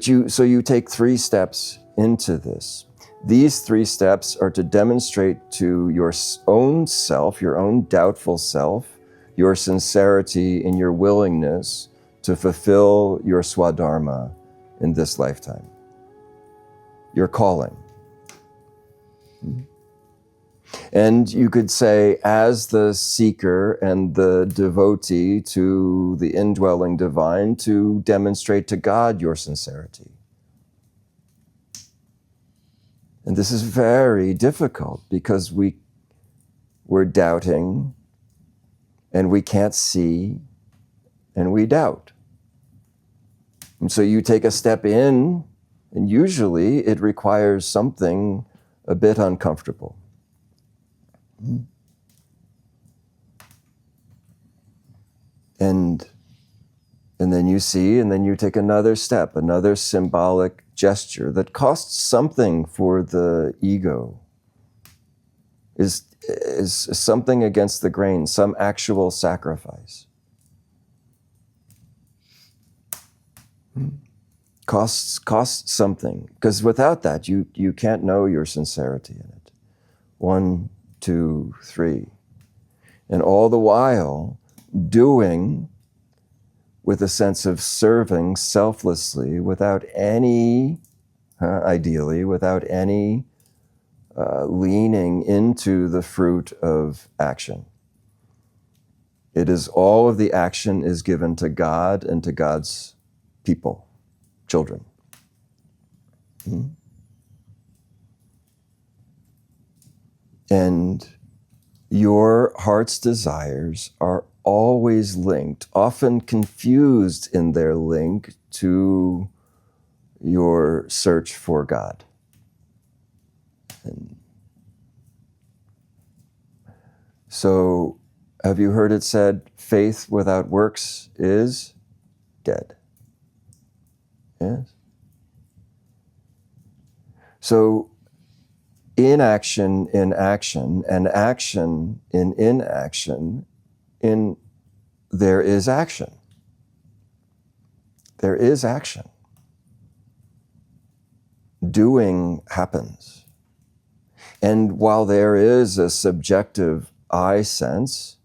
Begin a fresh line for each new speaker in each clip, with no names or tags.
So you take 3 steps into this. These 3 steps are to demonstrate to your own self, your own doubtful self, your sincerity and your willingness to fulfill your swadharma in this lifetime, your calling. And you could say, as the seeker and the devotee to the indwelling divine, to demonstrate to God your sincerity. And this is very difficult because we're doubting and we can't see and we doubt. And so you take a step in, and usually it requires something a bit uncomfortable. And then you see, and then you take another step, another symbolic gesture that costs something for the ego, is something against the grain, some actual sacrifice. Costs something, because without that, you can't know your sincerity in it. 1, 2, 3. And all the while, doing with a sense of serving selflessly without any, ideally, without any leaning into the fruit of action. It is all of the action is given to God and to God's people, children. And your heart's desires are always linked, often confused in their link to your search for God. And so, have you heard it said, faith without works is dead? Yes? So, inaction in action and action in inaction, there is action. There is action. Doing happens. And while there is a subjective I sense,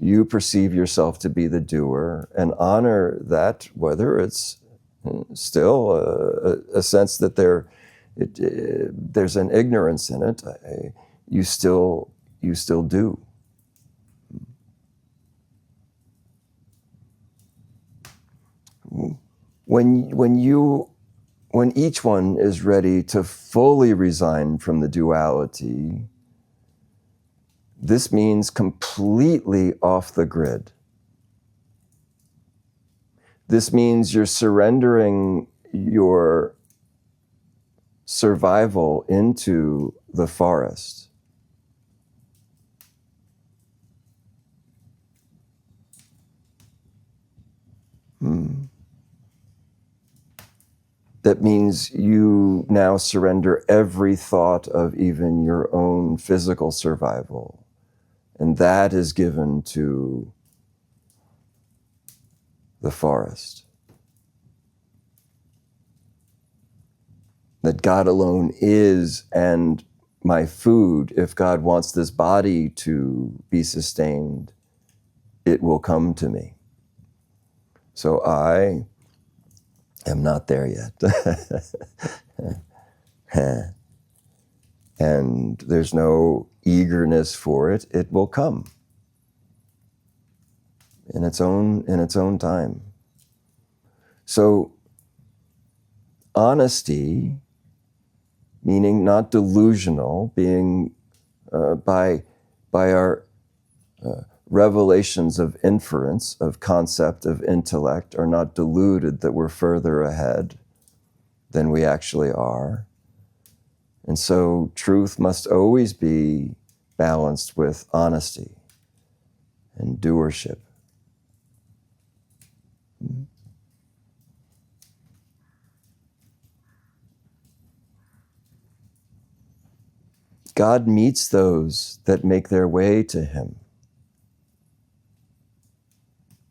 you perceive yourself to be the doer and honor that, whether it's still a sense that there's an ignorance in it, you still do. When each one is ready to fully resign from the duality, this means completely off the grid. This means you're surrendering your survival into the forest. That means you now surrender every thought of even your own physical survival. And that is given to the forest. That God alone is, and my food, if God wants this body to be sustained, it will come to me. So I am not there yet. And there's no eagerness for it. It will come in its own time. So honesty, meaning not delusional, being by our revelations of inference, of concept, of intellect, are not deluded that we're further ahead than we actually are. And so truth must always be balanced with honesty and doership. God meets those that make their way to Him.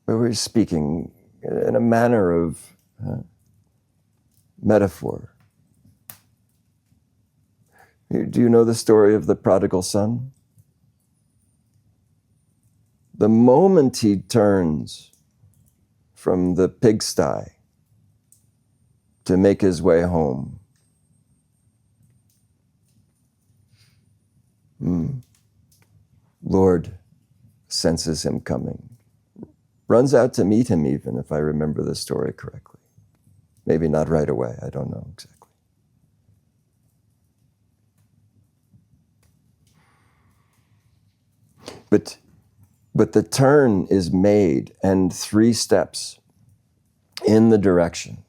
We're speaking in a manner of metaphor. Do you know the story of the prodigal son? The moment he turns from the pigsty to make his way home, Lord senses him coming, runs out to meet him even, if I remember the story correctly. Maybe not right away, I don't know exactly. But the turn is made, and 3 steps in the direction.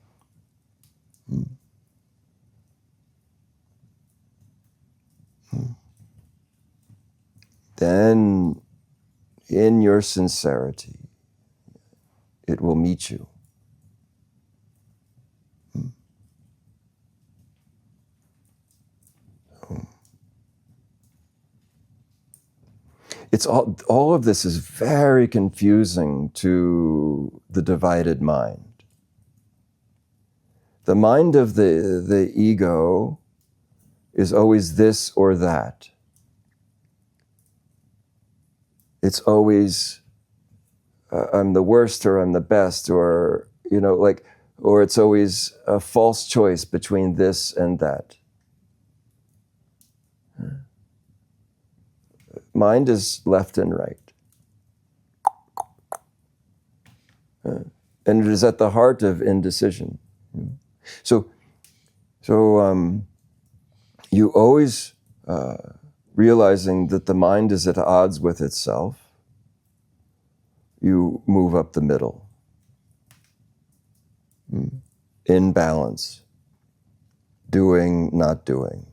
Then, in your sincerity, it will meet you. It's all of this is very confusing to the divided mind. The mind of the ego is always this or that. It's always I'm the worst or I'm the best, or or it's always a false choice between this and that. Mind is left and right. And it is at the heart of indecision. So you always realizing that the mind is at odds with itself, you move up the middle. In balance. Doing, not doing.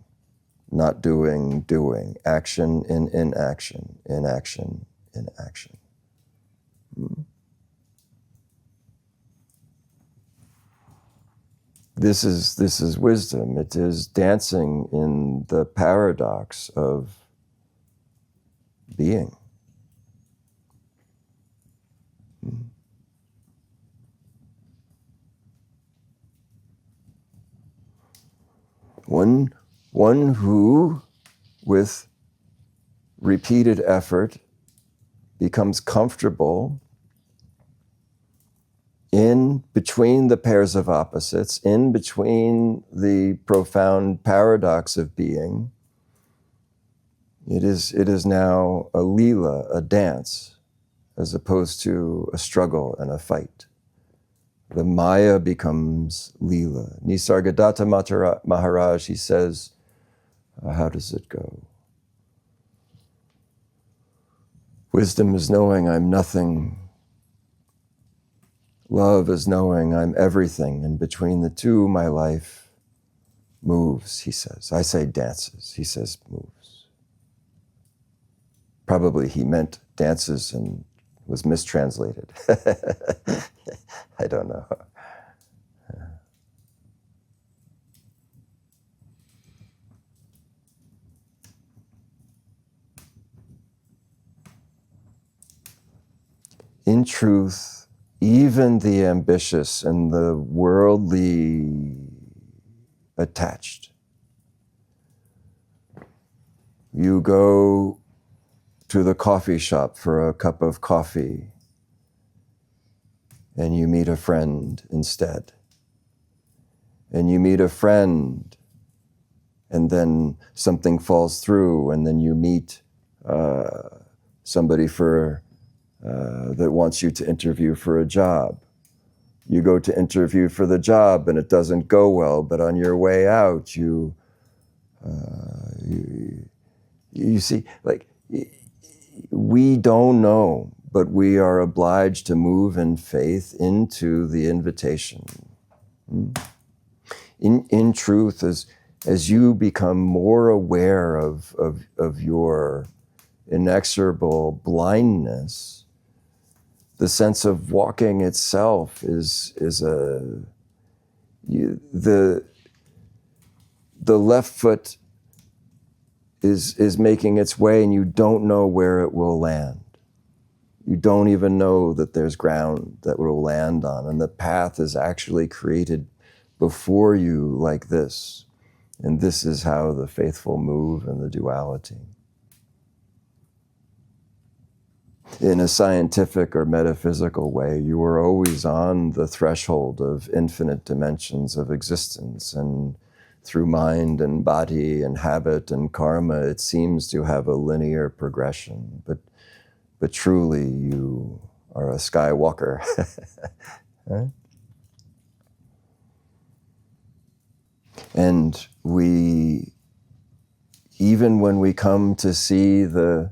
Not doing, doing. Action in inaction. Inaction in action. This is wisdom. It is dancing in the paradox of being. One who, with repeated effort, becomes comfortable in between the pairs of opposites, in between the profound paradox of being. It is now a leela, a dance, as opposed to a struggle and a fight. The Maya becomes leela. Nisargadatta Maharaj, he says, how does it go? Wisdom is knowing I'm nothing. Love is knowing I'm everything. And between the two, my life moves, he says. I say dances. He says moves. Probably he meant dances and was mistranslated. I don't know. In truth, even the ambitious and the worldly attached, you go to the coffee shop for a cup of coffee and you meet a friend instead. And you meet a friend and then something falls through and then you meet somebody that wants you to interview for a job. You go to interview for the job and it doesn't go well, but on your way out, you see, like, we don't know, but we are obliged to move in faith into the invitation. In truth, as you become more aware of your inexorable blindness, the sense of walking itself the left foot is making its way and you don't know where it will land. You don't even know that there's ground that will land on, and the path is actually created before you like this, and this is how the faithful move in the duality. In a scientific or metaphysical way, you are always on the threshold of infinite dimensions of existence, and through mind and body and habit and karma, it seems to have a linear progression, but truly you are a skywalker. Huh? And we, even when we come to see the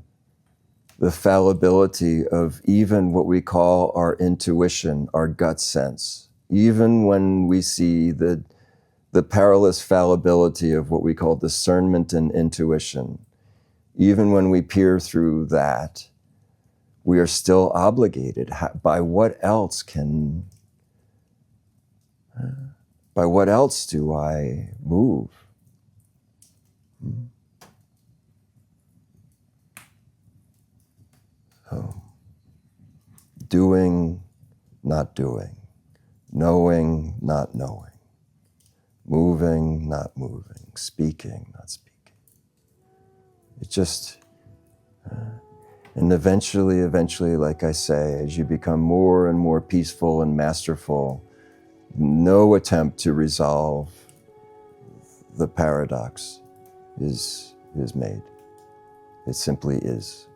fallibility of even what we call our intuition, our gut sense, even when we see the perilous fallibility of what we call discernment and intuition, even when we peer through that, we are still obligated. By what else do I move? So, doing, not doing. Knowing, not knowing. Moving, not moving. Speaking, not speaking. It just, and eventually, like I say, as you become more and more peaceful and masterful, no attempt to resolve the paradox is made. It simply is.